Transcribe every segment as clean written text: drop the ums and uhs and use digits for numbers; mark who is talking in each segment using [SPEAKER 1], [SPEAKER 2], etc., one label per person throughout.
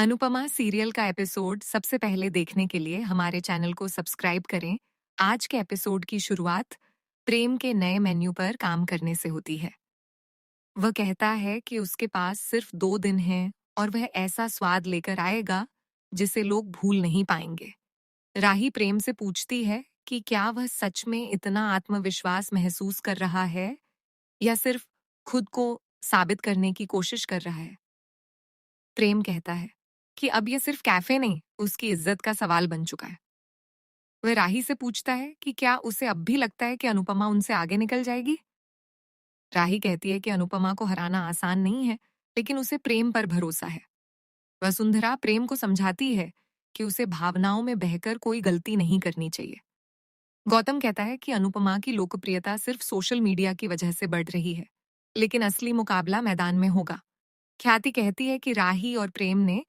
[SPEAKER 1] Anupama serial का episode सबसे पहले देखने के लिए हमारे चैनल को सब्सक्राइब करें। आज के एपिसोड की शुरुआत प्रेम के नए मेन्यू पर काम करने से होती है। वह कहता है कि उसके पास सिर्फ 2 दिन हैं और वह ऐसा स्वाद लेकर आएगा जिसे लोग भूल नहीं पाएंगे। राही प्रेम से पूछती है कि क्या वह सच में इतना आत्मविश्वास महसूस कर रहा है या सिर्फ खुद को साबित करने की कोशिश कर रहा है। प्रेम कहता है कि अब यह सिर्फ कैफे नहीं, उसकी इज्जत का सवाल बन चुका है। वह राही से पूछता है कि क्या उसे अब भी लगता है कि अनुपमा उनसे आगे निकल जाएगी। राही कहती है कि अनुपमा को हराना आसान नहीं है, लेकिन उसे प्रेम पर भरोसा है। वसुंधरा प्रेम को समझाती है कि उसे भावनाओं में बहकर कोई गलती नहीं करनी चाहिए। गौतम कहता है कि अनुपमा की लोकप्रियता सिर्फ सोशल मीडिया की वजह से बढ़ रही है, लेकिन असली मुकाबला मैदान में होगा। ख्याति कहती है कि राही और प्रेम ने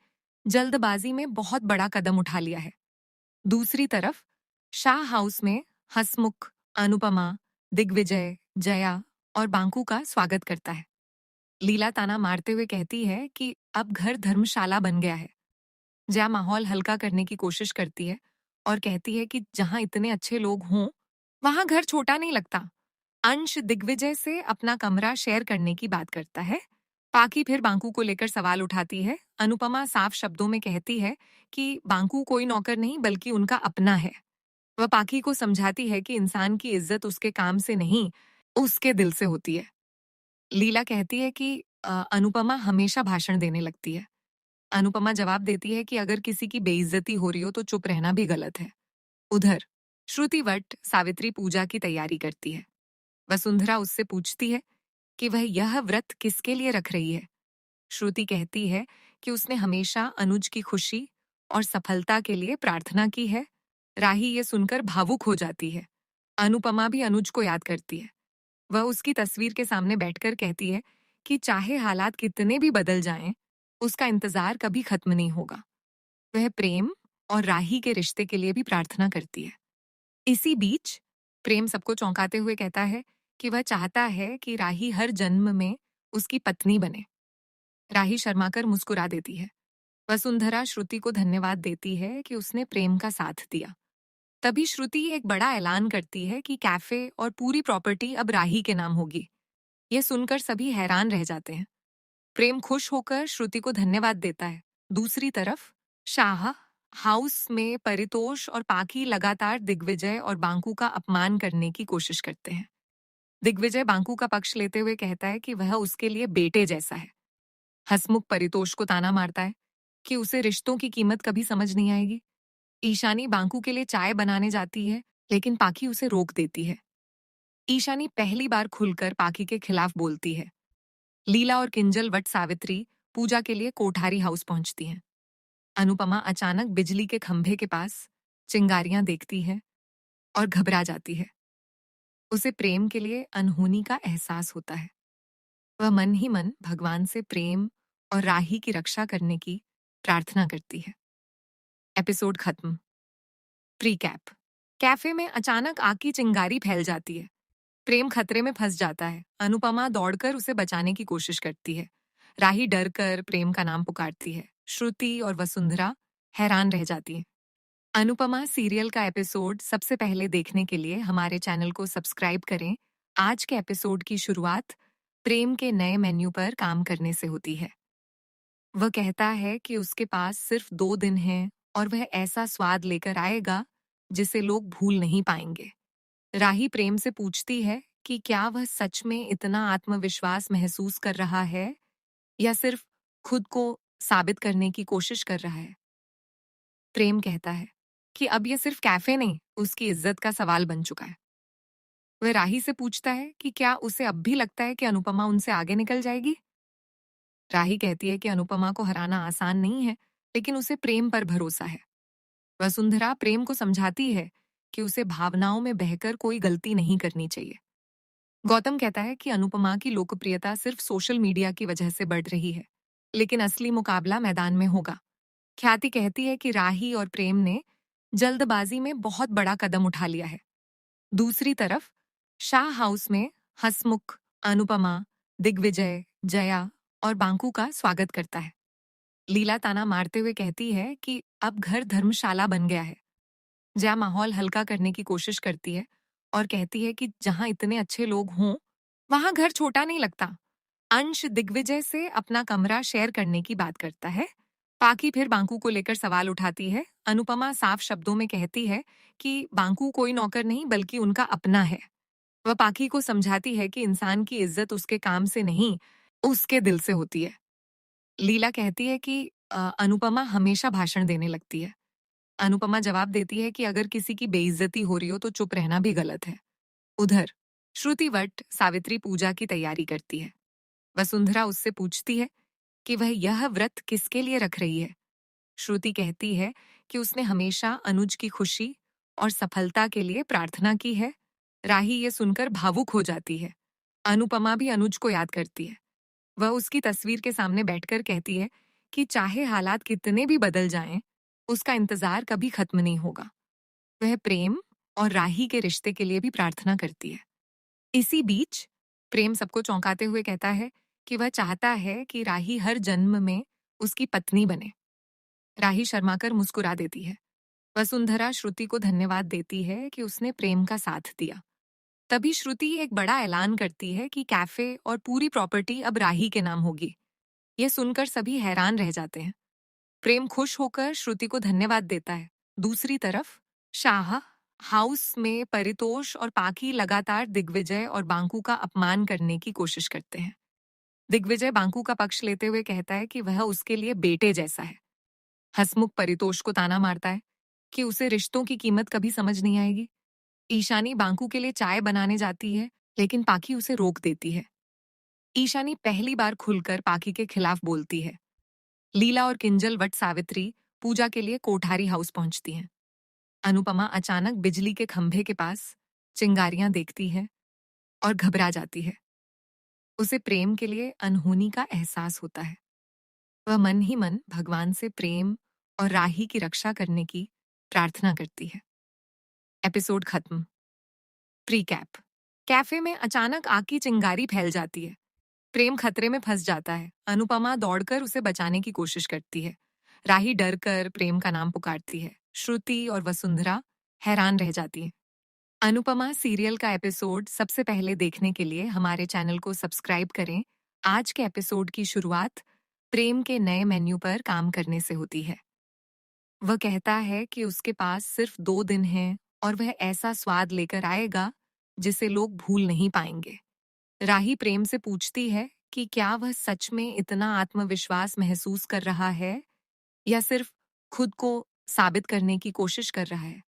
[SPEAKER 1] जल्दबाजी में बहुत बड़ा कदम उठा लिया है। दूसरी तरफ शाह हाउस में हसमुख, अनुपमा, दिग्विजय, जया और बांकू का स्वागत करता है। लीला ताना मारते हुए कहती है कि अब घर धर्मशाला बन गया है। जया माहौल हल्का करने की कोशिश करती है और कहती है कि जहां इतने अच्छे लोग हों, वहां घर छोटा नहीं लगता। अंश दिग्विजय से अपना कमरा शेयर करने की बात करता है। पाकी फिर बांकू को लेकर सवाल उठाती है। अनुपमा साफ शब्दों में कहती है कि बांकू कोई नौकर नहीं बल्कि उनका अपना है। वह पाकी को समझाती है कि इंसान की इज्जत उसके काम से नहीं, उसके दिल से होती है। लीला कहती है कि अनुपमा हमेशा भाषण देने लगती है। अनुपमा जवाब देती है कि अगर किसी की बेइज्जती हो रही हो तो चुप रहना भी गलत है। उधर श्रुति वट सावित्री पूजा की तैयारी करती है। वसुंधरा उससे पूछती है कि वह यह व्रत किसके लिए रख रही है। श्रुति कहती है कि उसने हमेशा अनुज की खुशी और सफलता के लिए प्रार्थना की है। राही ये सुनकर भावुक हो जाती है। अनुपमा भी अनुज को याद करती है। वह उसकी तस्वीर के सामने बैठकर कहती है कि चाहे हालात कितने भी बदल जाएं, उसका इंतजार कभी खत्म नहीं होगा। वह प्रेम और राही के रिश्ते के लिए भी प्रार्थना करती है। इसी बीच प्रेम सबको चौंकाते हुए कहता है कि वह चाहता है कि राही हर जन्म में उसकी पत्नी बने। राही शर्माकर मुस्कुरा देती है। वसुंधरा श्रुति को धन्यवाद देती है कि उसने प्रेम का साथ दिया। तभी श्रुति एक बड़ा ऐलान करती है कि कैफे और पूरी प्रॉपर्टी अब राही के नाम होगी। यह सुनकर सभी हैरान रह जाते हैं। प्रेम खुश होकर श्रुति को धन्यवाद देता है। दूसरी तरफ शाह हाउस में परितोष और पाकी लगातार दिग्विजय और बांकू का अपमान करने की कोशिश करते हैं। दिग्विजय बांकू का पक्ष लेते हुए कहता है कि वह उसके लिए बेटे जैसा है। हसमुख परितोष को ताना मारता है कि उसे रिश्तों की कीमत कभी समझ नहीं आएगी। ईशानी बांकू के लिए चाय बनाने जाती है, लेकिन पाकी उसे रोक देती है। ईशानी पहली बार खुलकर पाकी के खिलाफ बोलती है। लीला और किंजल वट सावित्री पूजा के लिए कोठारी हाउस पहुंचती हैं। अनुपमा अचानक बिजली के खंभे के पास चिंगारियां देखती है और घबरा जाती है। उसे प्रेम के लिए अनहोनी का एहसास होता है। वह मन ही मन भगवान से प्रेम और राही की रक्षा करने की प्रार्थना करती है। एपिसोड खत्म। प्रीकैप। कैफे में अचानक आग की चिंगारी फैल जाती है। प्रेम खतरे में फंस जाता है। अनुपमा दौड़कर उसे बचाने की कोशिश करती है। राही डरकर प्रेम का नाम पुकारती है। श्रुति और वसुंधरा हैरान रह जाती है। अनुपमा सीरियल का एपिसोड सबसे पहले देखने के लिए हमारे चैनल को सब्सक्राइब करें। आज के एपिसोड की शुरुआत प्रेम के नए मेन्यू पर काम करने से होती है। वह कहता है कि उसके पास सिर्फ 2 दिन हैं और वह ऐसा स्वाद लेकर आएगा जिसे लोग भूल नहीं पाएंगे। राही प्रेम से पूछती है कि क्या वह सच में इतना आत्मविश्वास महसूस कर रहा है या सिर्फ खुद को साबित करने की कोशिश कर रहा है। प्रेम कहता है कि अब यह सिर्फ कैफे नहीं, उसकी इज्जत का सवाल बन चुका है। वह राही से पूछता है कि क्या उसे अब भी लगता है कि अनुपमा उनसे आगे निकल जाएगी। राही कहती है कि अनुपमा को हराना आसान नहीं है, लेकिन उसे प्रेम पर भरोसा है। वसुंधरा प्रेम को समझाती है कि उसे भावनाओं में बहकर कोई गलती नहीं करनी चाहिए। गौतम कहता है कि अनुपमा की लोकप्रियता सिर्फ सोशल मीडिया की वजह से बढ़ रही है, लेकिन असली मुकाबला मैदान में होगा। ख्याति कहती है कि राही और प्रेम ने जल्दबाजी में बहुत बड़ा कदम उठा लिया है। दूसरी तरफ शाह हाउस में हसमुख, अनुपमा, दिग्विजय, जया और बांकू का स्वागत करता है। लीला ताना मारते हुए कहती है कि अब घर धर्मशाला बन गया है। जया माहौल हल्का करने की कोशिश करती है और कहती है कि जहां इतने अच्छे लोग हों, वहां घर छोटा नहीं लगता। अंश दिग्विजय से अपना कमरा शेयर करने की बात करता है। पाकी फिर बांकू को लेकर सवाल उठाती है। अनुपमा साफ शब्दों में कहती है कि बांकू कोई नौकर नहीं बल्कि उनका अपना है। वह पाकी को समझाती है कि इंसान की इज्जत उसके काम से नहीं, उसके दिल से होती है। लीला कहती है कि अनुपमा हमेशा भाषण देने लगती है। अनुपमा जवाब देती है कि अगर किसी की बेइज्जती हो रही हो तो चुप रहना भी गलत है। उधर श्रुति वट सावित्री पूजा की तैयारी करती है। वसुंधरा उससे पूछती है कि वह यह व्रत किसके लिए रख रही है। श्रुति कहती है कि उसने हमेशा अनुज की खुशी और सफलता के लिए प्रार्थना की है। राही ये सुनकर भावुक हो जाती है। अनुपमा भी अनुज को याद करती है। वह उसकी तस्वीर के सामने बैठकर कहती है कि चाहे हालात कितने भी बदल जाएं, उसका इंतजार कभी खत्म नहीं होगा। वह प्रेम और राही के रिश्ते के लिए भी प्रार्थना करती है। इसी बीच प्रेम सबको चौंकाते हुए कहता है कि वह चाहता है कि राही हर जन्म में उसकी पत्नी बने। राही शर्माकर मुस्कुरा देती है। वसुंधरा श्रुति को धन्यवाद देती है कि उसने प्रेम का साथ दिया। तभी श्रुति एक बड़ा ऐलान करती है कि कैफे और पूरी प्रॉपर्टी अब राही के नाम होगी। यह सुनकर सभी हैरान रह जाते हैं। प्रेम खुश होकर श्रुति को धन्यवाद देता है। दूसरी तरफ शाह हाउस में परितोष और पाकी लगातार दिग्विजय और बांकू का अपमान करने की कोशिश करते हैं। दिग्विजय बांकू का पक्ष लेते हुए कहता है कि वह उसके लिए बेटे जैसा है। हसमुख परितोष को ताना मारता है कि उसे रिश्तों की कीमत कभी समझ नहीं आएगी। ईशानी बांकू के लिए चाय बनाने जाती है, लेकिन पाकी उसे रोक देती है। ईशानी पहली बार खुलकर पाकी के खिलाफ बोलती है। लीला और किंजल वट सावित्री पूजा के लिए कोठारी हाउस पहुंचती हैं। अनुपमा अचानक बिजली के खंभे के पास चिंगारियां देखती है और घबरा जाती है। उसे प्रेम के लिए अनहोनी का एहसास होता है। वह मन ही मन भगवान से प्रेम और राही की रक्षा करने की प्रार्थना करती है। एपिसोड खत्म। Pre cap. कैफे में अचानक आग की चिंगारी फैल जाती है। प्रेम खतरे में फंस जाता है। अनुपमा दौड़कर उसे बचाने की कोशिश करती है। राही डरकर प्रेम का नाम पुकारती है। श्रुति और वसुंधरा हैरान रह जाती है। अनुपमा सीरियल का एपिसोड सबसे पहले देखने के लिए हमारे चैनल को सब्सक्राइब करें। आज के एपिसोड की शुरुआत प्रेम के नए मेन्यू पर काम करने से होती है। वह कहता है कि उसके पास सिर्फ 2 दिन हैं और वह ऐसा स्वाद लेकर आएगा जिसे लोग भूल नहीं पाएंगे। राही प्रेम से पूछती है कि क्या वह सच में इतना आत्मविश्वास महसूस कर रहा है या सिर्फ खुद को साबित करने की कोशिश कर रहा है।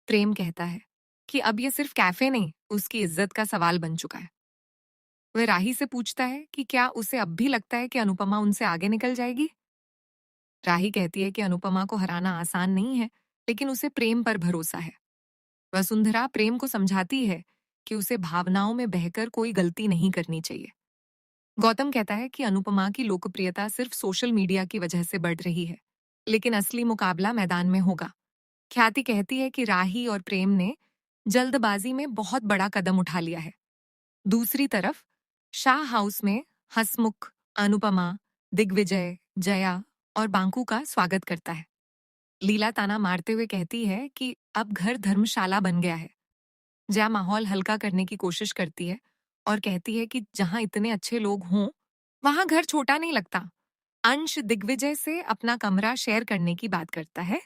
[SPEAKER 1] प्रेम कहता है कि अब यह सिर्फ कैफे नहीं, उसकी इज्जत का सवाल बन चुका है। वह राही से पूछता है कि क्या उसे अब भी लगता है कि अनुपमा उनसे आगे निकल जाएगी। राही कहती है कि अनुपमा को हराना आसान नहीं है, लेकिन उसे प्रेम पर भरोसा है। वसुंधरा प्रेम को समझाती है कि उसे भावनाओं में बहकर कोई गलती नहीं करनी चाहिए। गौतम कहता है कि अनुपमा की लोकप्रियता सिर्फ सोशल मीडिया की वजह से बढ़ रही है, लेकिन असली मुकाबला मैदान में होगा। ख्याति कहती है कि राही और प्रेम ने जल्दबाजी में बहुत बड़ा कदम उठा लिया है। दूसरी तरफ शाह हाउस में हसमुख अनुपमा, दिग्विजय, जया और बांकू का स्वागत करता है। लीला ताना मारते हुए कहती है कि अब घर धर्मशाला बन गया है। जया माहौल हल्का करने की कोशिश करती है और कहती है कि जहां इतने अच्छे लोग हों, वहां घर छोटा नहीं लगता। अंश दिग्विजय से अपना कमरा शेयर करने की बात करता है।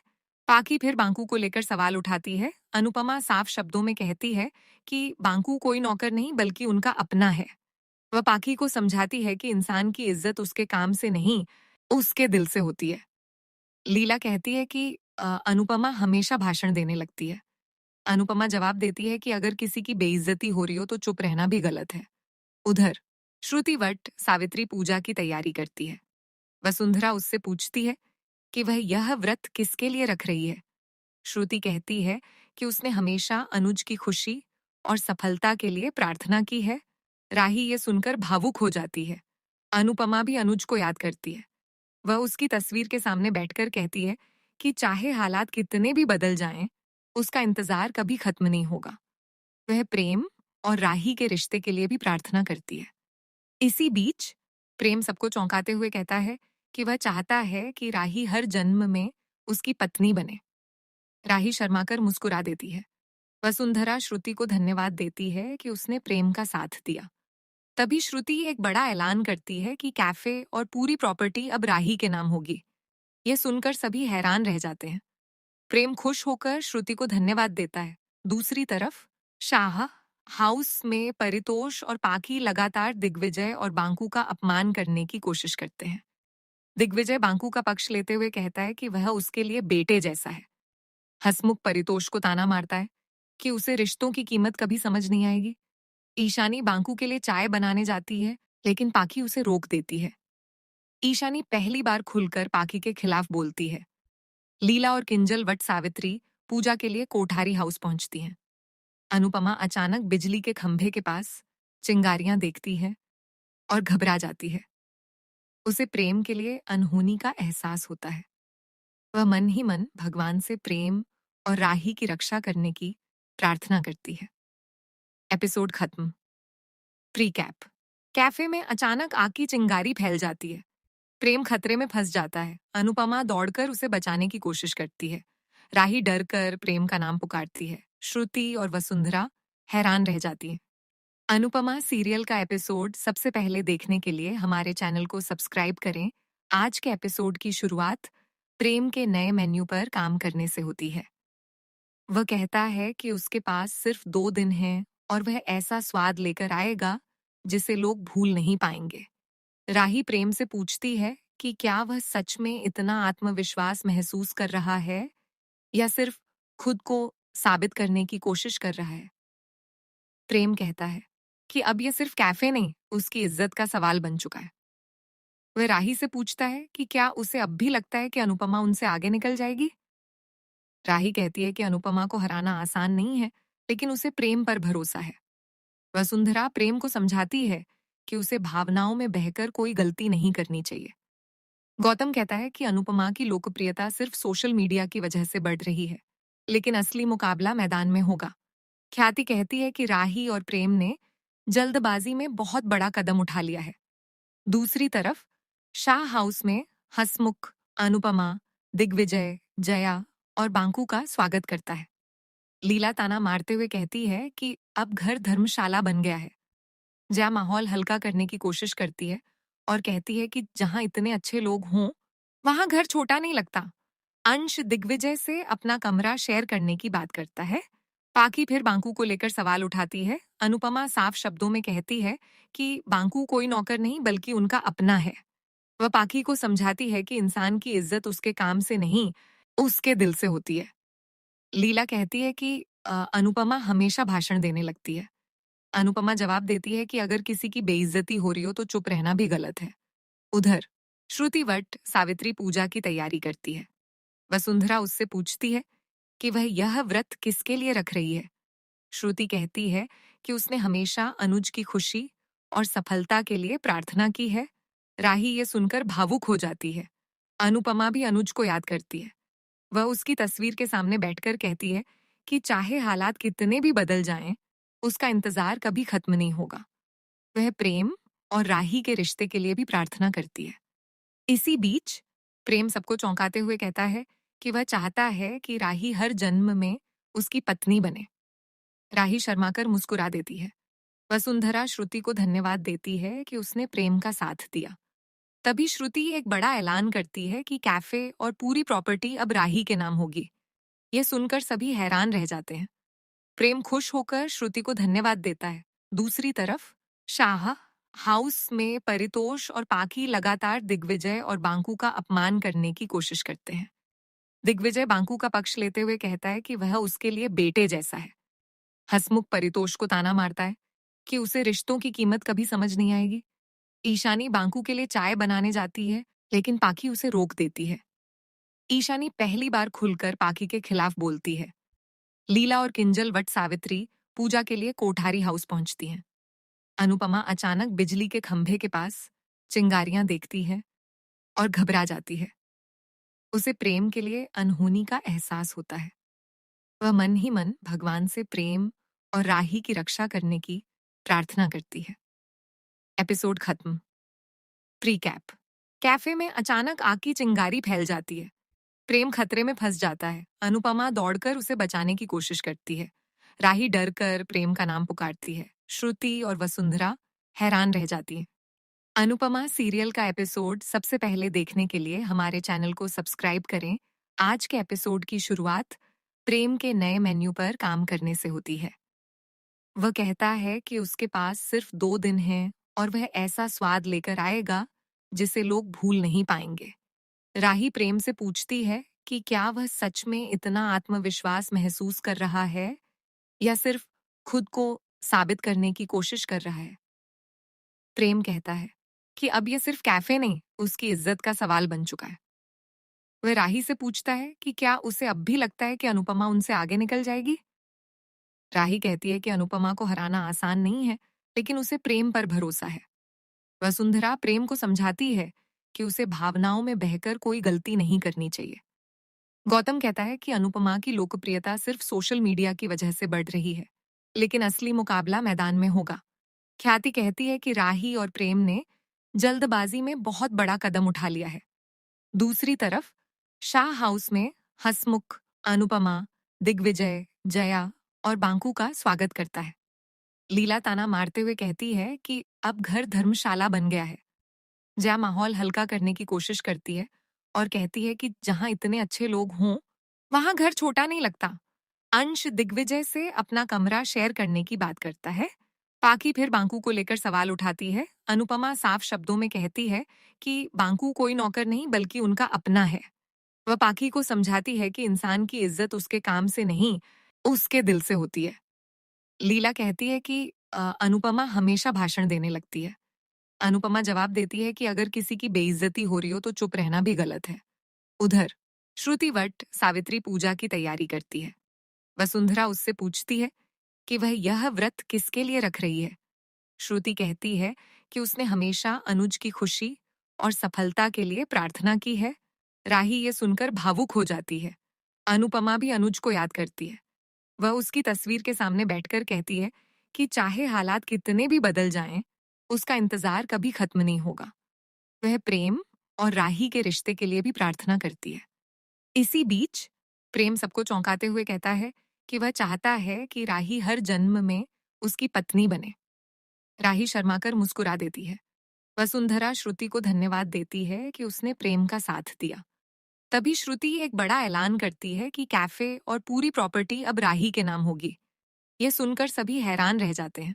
[SPEAKER 1] पाकी फिर बांकू को लेकर सवाल उठाती है। अनुपमा साफ शब्दों में कहती है कि बांकू कोई नौकर नहीं बल्कि उनका अपना है। वह पाकी को समझाती है कि इंसान की इज्जत उसके काम से नहीं, उसके दिल से होती है। लीला कहती है कि अनुपमा हमेशा भाषण देने लगती है। अनुपमा जवाब देती है कि अगर किसी की बेइज्जती हो रही हो तो चुप रहना भी गलत है। उधर श्रुति वट सावित्री पूजा की तैयारी करती है। वसुंधरा उससे पूछती है कि वह यह व्रत किसके लिए रख रही है। श्रुति कहती है कि उसने हमेशा अनुज की खुशी और सफलता के लिए प्रार्थना की है। राही ये सुनकर भावुक हो जाती है। अनुपमा भी अनुज को याद करती है। वह उसकी तस्वीर के सामने बैठकर कहती है कि चाहे हालात कितने भी बदल जाएं, उसका इंतजार कभी खत्म नहीं होगा। वह प्रेम और राही के रिश्ते के लिए भी प्रार्थना करती है। इसी बीच प्रेम सबको चौंकाते हुए कहता है कि वह चाहता है कि राही हर जन्म में उसकी पत्नी बने। राही शर्माकर मुस्कुरा देती है। वसुंधरा श्रुति को धन्यवाद देती है कि उसने प्रेम का साथ दिया। तभी श्रुति एक बड़ा ऐलान करती है कि कैफे और पूरी प्रॉपर्टी अब राही के नाम होगी। ये सुनकर सभी हैरान रह जाते हैं। प्रेम खुश होकर श्रुति को धन्यवाद देता है। दूसरी तरफ शाह हाउस में परितोष और पाखी लगातार दिग्विजय और बांकू का अपमान करने की कोशिश करते हैं। दिग्विजय बांकू का पक्ष लेते हुए कहता है कि वह उसके लिए बेटे जैसा है। हसमुख परितोष को ताना मारता है कि उसे रिश्तों की कीमत कभी समझ नहीं आएगी। ईशानी बांकू के लिए चाय बनाने जाती है, लेकिन पाखी उसे रोक देती है। ईशानी पहली बार खुलकर पाखी के खिलाफ बोलती है। लीला और किंजल वट सावित्री पूजा के लिए कोठारी हाउस पहुंचती हैं। अनुपमा अचानक बिजली के खंभे के पास चिंगारियां देखती है और घबरा जाती है। उसे प्रेम के लिए अनहोनी का एहसास होता है। वह मन ही मन भगवान से प्रेम और राही की रक्षा करने की प्रार्थना करती है। एपिसोड खत्म। Pre cap. कैफे में अचानक आग की चिंगारी फैल जाती है। प्रेम खतरे में फंस जाता है। अनुपमा दौड़कर उसे बचाने की कोशिश करती है। राही डर कर प्रेम का नाम पुकारती है। श्रुति और वसुंधरा हैरान रह जाती है। अनुपमा सीरियल का एपिसोड सबसे पहले देखने के लिए हमारे चैनल को सब्सक्राइब करें। आज के एपिसोड की शुरुआत प्रेम के नए मेन्यू पर काम करने से होती है। वह कहता है कि उसके पास सिर्फ 2 दिन हैं और वह ऐसा स्वाद लेकर आएगा जिसे लोग भूल नहीं पाएंगे। राही प्रेम से पूछती है कि क्या वह सच में इतना आत्मविश्वास महसूस कर रहा है या सिर्फ खुद को साबित करने की कोशिश कर रहा है। प्रेम कहता है कि अब यह सिर्फ कैफे नहीं, उसकी इज्जत का सवाल बन चुका है। वह राही से पूछता है कि क्या उसे अब भी लगता है कि अनुपमा उनसे आगे निकल जाएगी। राही कहती है कि अनुपमा को हराना आसान नहीं है, लेकिन उसे प्रेम पर भरोसा है। वसुंधरा प्रेम को समझाती है कि उसे भावनाओं में बहकर कोई गलती नहीं करनी चाहिए। गौतम कहता है कि अनुपमा की लोकप्रियता सिर्फ सोशल मीडिया की वजह से बढ़ रही है, लेकिन असली मुकाबला मैदान में होगा। ख्याति कहती है कि राही और प्रेम ने जल्दबाजी में बहुत बड़ा कदम उठा लिया है। दूसरी तरफ शाह हाउस में हसमुख अनुपमा, दिग्विजय, जया और बांकू का स्वागत करता है। लीला ताना मारते हुए कहती है कि अब घर धर्मशाला बन गया है। जया माहौल हल्का करने की कोशिश करती है और कहती है कि जहां इतने अच्छे लोग हों, वहां घर छोटा नहीं लगता। अंश दिग्विजय से अपना कमरा शेयर करने की बात करता है। पाखी फिर बांकू को लेकर सवाल उठाती है। अनुपमा साफ शब्दों में कहती है कि बांकू कोई नौकर नहीं बल्कि उनका अपना है। वह पाखी को समझाती है कि इंसान की इज्जत उसके काम से नहीं, उसके दिल से होती है। लीला कहती है कि अनुपमा हमेशा भाषण देने लगती है। अनुपमा जवाब देती है कि अगर किसी की बेइज्जती हो रही हो तो चुप रहना भी गलत है। उधर श्रुति वट सावित्री पूजा की तैयारी करती है। वसुंधरा उससे पूछती है कि वह यह व्रत किसके लिए रख रही है। श्रुति कहती है कि उसने हमेशा अनुज की खुशी और सफलता के लिए प्रार्थना की है। राही ये सुनकर भावुक हो जाती है। अनुपमा भी अनुज को याद करती है। वह उसकी तस्वीर के सामने बैठकर कहती है कि चाहे हालात कितने भी बदल जाएं, उसका इंतजार कभी खत्म नहीं होगा। वह प्रेम और राही के रिश्ते के लिए भी प्रार्थना करती है। इसी बीच प्रेम सबको चौंकाते हुए कहता है कि वह चाहता है कि राही हर जन्म में उसकी पत्नी बने। राही शर्माकर मुस्कुरा देती है। वसुंधरा श्रुति को धन्यवाद देती है कि उसने प्रेम का साथ दिया। तभी श्रुति एक बड़ा ऐलान करती है कि कैफे और पूरी प्रॉपर्टी अब राही के नाम होगी। ये सुनकर सभी हैरान रह जाते हैं। प्रेम खुश होकर श्रुति को धन्यवाद देता है। दूसरी तरफ शाह हाउस में परितोष और पाखी लगातार दिग्विजय और बांकू का अपमान करने की कोशिश करते हैं। दिग्विजय बांकू का पक्ष लेते हुए कहता है कि वह उसके लिए बेटे जैसा है। हसमुख परितोष को ताना मारता है कि उसे रिश्तों की कीमत कभी समझ नहीं आएगी। ईशानी बांकू के लिए चाय बनाने जाती है, लेकिन पाखी उसे रोक देती है। ईशानी पहली बार खुलकर पाखी के खिलाफ बोलती है। लीला और किंजल वट सावित्री पूजा के लिए कोठारी हाउस पहुंचती हैं। अनुपमा अचानक बिजली के खंभे के पास चिंगारियां देखती है और घबरा जाती है। उसे प्रेम के लिए अनहोनी का एहसास होता है। वह मन ही मन भगवान से प्रेम और राही की रक्षा करने की प्रार्थना करती है। एपिसोड खत्म। Pre cap. कैफे में अचानक आग की चिंगारी फैल जाती है। प्रेम खतरे में फंस जाता है। अनुपमा दौड़कर उसे बचाने की कोशिश करती है। राही डर कर प्रेम का नाम पुकारती है। श्रुति और वसुंधरा हैरान रह जाती है। अनुपमा सीरियल का एपिसोड सबसे पहले देखने के लिए हमारे चैनल को सब्सक्राइब करें। आज के एपिसोड की शुरुआत प्रेम के नए मेन्यू पर काम करने से होती है। वह कहता है कि उसके पास सिर्फ 2 दिन हैं और वह ऐसा स्वाद लेकर आएगा जिसे लोग भूल नहीं पाएंगे। राही प्रेम से पूछती है कि क्या वह सच में इतना आत्मविश्वास महसूस कर रहा है या सिर्फ खुद को साबित करने की कोशिश कर रहा है। प्रेम कहता है कि अब यह सिर्फ कैफे नहीं, उसकी इज्जत का सवाल बन चुका है। वह राही से पूछता है कि क्या उसे अब भी लगता है कि अनुपमा उनसे आगे निकल जाएगी। राही कहती है कि अनुपमा को हराना आसान नहीं है, लेकिन उसे प्रेम पर भरोसा है। वसुंधरा प्रेम को समझाती है कि उसे भावनाओं में बहकर कोई गलती नहीं करनी चाहिए। गौतम कहता है कि अनुपमा की लोकप्रियता सिर्फ सोशल मीडिया की वजह से बढ़ रही है, लेकिन असली मुकाबला मैदान में होगा। ख्याति कहती है कि राही और प्रेम ने जल्दबाजी में बहुत बड़ा कदम उठा लिया है। दूसरी तरफ शाह हाउस में हसमुख, अनुपमा, दिग्विजय, जया और बांकू का स्वागत करता है। लीला ताना मारते हुए कहती है कि अब घर धर्मशाला बन गया है। जया माहौल हल्का करने की कोशिश करती है और कहती है कि जहां इतने अच्छे लोग हों, वहां घर छोटा नहीं लगता। अंश दिग्विजय से अपना कमरा शेयर करने की बात करता है। पाकी फिर बांकू को लेकर सवाल उठाती है। अनुपमा साफ शब्दों में कहती है कि बांकू कोई नौकर नहीं बल्कि उनका अपना है। वह पाकी को समझाती है कि इंसान की इज्जत उसके काम से नहीं, उसके दिल से होती है। लीला कहती है कि अनुपमा हमेशा भाषण देने लगती है। अनुपमा जवाब देती है कि अगर किसी की बेइज्जती हो रही हो तो चुप रहना भी गलत है। उधर श्रुति वट सावित्री पूजा की तैयारी करती है। वसुंधरा उससे पूछती है कि वह यह व्रत किसके लिए रख रही है। श्रुति कहती है कि उसने हमेशा अनुज की खुशी और सफलता के लिए प्रार्थना की है। राही ये सुनकर भावुक हो जाती है। अनुपमा भी अनुज को याद करती है। वह उसकी तस्वीर के सामने बैठकर कहती है कि चाहे हालात कितने भी बदल जाएं, उसका इंतजार कभी खत्म नहीं होगा। वह प्रेम और राही के रिश्ते के लिए भी प्रार्थना करती है। इसी बीच प्रेम सबको चौंकाते हुए कहता है कि वह चाहता है कि राही हर जन्म में उसकी पत्नी बने। राही शर्माकर मुस्कुरा देती है। वसुंधरा श्रुति को धन्यवाद देती है कि उसने प्रेम का साथ दिया। तभी श्रुति एक बड़ा ऐलान करती है कि कैफे और पूरी प्रॉपर्टी अब राही के नाम होगी। यह सुनकर सभी हैरान रह जाते हैं।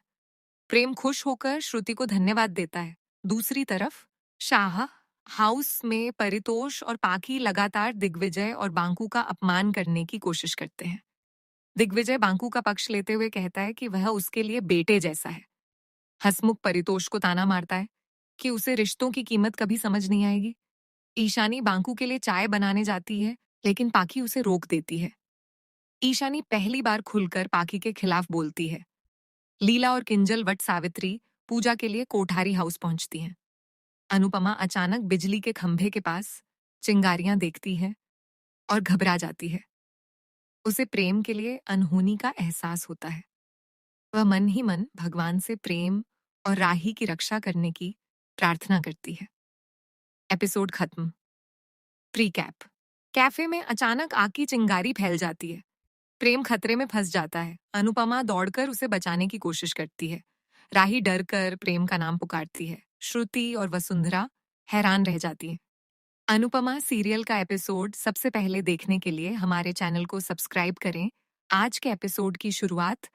[SPEAKER 1] प्रेम खुश होकर श्रुति को धन्यवाद देता है। दूसरी तरफ शाह हाउस में परितोष और पाखी लगातार दिग्विजय और बांकू का अपमान करने की कोशिश करते हैं। दिग्विजय बांकू का पक्ष लेते हुए कहता है कि वह उसके लिए बेटे जैसा है। हसमुख परितोष को ताना मारता है कि उसे रिश्तों की कीमत कभी समझ नहीं आएगी। ईशानी बांकू के लिए चाय बनाने जाती है, लेकिन पाखी उसे रोक देती है। ईशानी पहली बार खुलकर पाखी के खिलाफ बोलती है। लीला और किंजल वट सावित्री पूजा के लिए कोठारी हाउस पहुंचती हैं। अनुपमा अचानक बिजली के खंभे के पास चिंगारियां देखती है और घबरा जाती है। उसे प्रेम के लिए अनहोनी का एहसास होता है। वह मन ही मन भगवान से प्रेम और राही की रक्षा करने की प्रार्थना करती है। एपिसोड खत्म। प्रीकैप। कैफे में अचानक आग की चिंगारी फैल जाती है। प्रेम खतरे में फंस जाता है। अनुपमा दौड़कर उसे बचाने की कोशिश करती है। राही डर कर प्रेम का नाम पुकारती है। श्रुति और वसुंधरा हैरान रह जाती है। अनुपमा सीरियल का एपिसोड सबसे पहले देखने के लिए हमारे चैनल को सब्सक्राइब करें। आज के एपिसोड की शुरुआत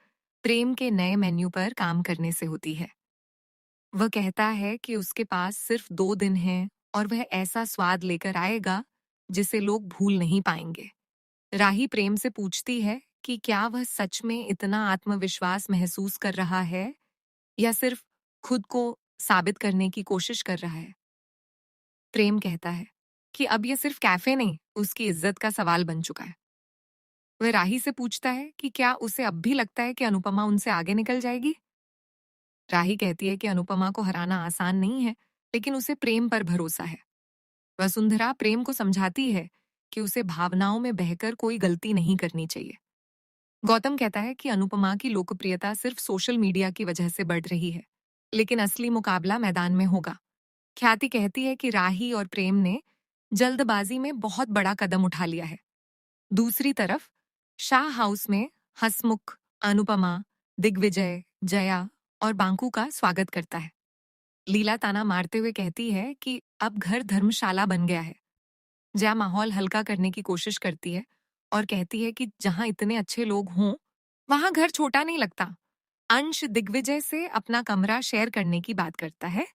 [SPEAKER 1] प्रेम के नए मेन्यू पर काम करने से होती है। वह कहता है कि उसके पास सिर्फ 2 दिन हैं और वह ऐसा स्वाद लेकर आएगा जिसे लोग भूल नहीं पाएंगे। राही प्रेम से पूछती है कि क्या वह सच में इतना आत्मविश्वास महसूस कर रहा है या सिर्फ खुद को साबित करने की कोशिश कर रहा है। प्रेम कहता है कि अब यह सिर्फ कैफे नहीं, उसकी इज्जत का सवाल बन चुका है। वह राही से पूछता है कि क्या उसे अब भी लगता है कि अनुपमा उनसे आगे निकल जाएगी। राही कहती है कि अनुपमा को हराना आसान नहीं है, लेकिन उसे प्रेम पर भरोसा है। वसुंधरा प्रेम को समझाती है कि उसे भावनाओं में बहकर कोई गलती नहीं करनी चाहिए। गौतम कहता है कि अनुपमा की लोकप्रियता सिर्फ सोशल मीडिया की वजह से बढ़ रही है, लेकिन असली मुकाबला मैदान में होगा। ख्याति कहती है कि राही और प्रेम ने जल्दबाजी में बहुत बड़ा कदम उठा लिया है। दूसरी तरफ शाह हाउस में हसमुख, अनुपमा, दिग्विजय, जया और बांकू का स्वागत करता है। लीला ताना मारते हुए कहती है कि अब घर धर्मशाला बन गया है। जया माहौल हल्का करने की कोशिश करती है और कहती है कि जहां इतने अच्छे लोग हों, वहां घर छोटा नहीं लगता। अंश दिग्विजय से अपना कमरा शेयर करने की बात करता है।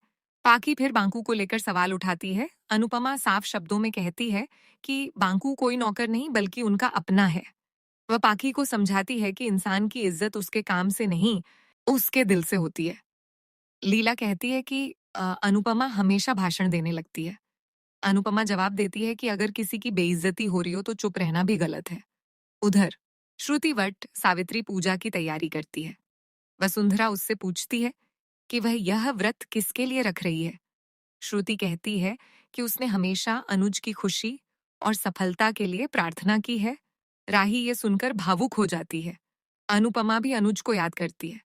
[SPEAKER 1] पाकी फिर बांकू को लेकर सवाल उठाती है। अनुपमा साफ शब्दों में कहती है कि बांकू कोई नौकर नहीं बल्कि उनका अपना है। वह पाकी को समझाती है कि इंसान की इज्जत उसके काम से नहीं, उसके दिल से होती है। लीला कहती है कि अनुपमा हमेशा भाषण देने लगती है। अनुपमा जवाब देती है कि अगर किसी की बेइज्जती हो रही हो तो चुप रहना भी गलत है। उधर श्रुति वट सावित्री पूजा की तैयारी करती है। वसुंधरा उससे पूछती है कि वह यह व्रत किसके लिए रख रही है। श्रुति कहती है कि उसने हमेशा अनुज की खुशी और सफलता के लिए प्रार्थना की है। राही ये सुनकर भावुक हो जाती है। अनुपमा भी अनुज को याद करती है।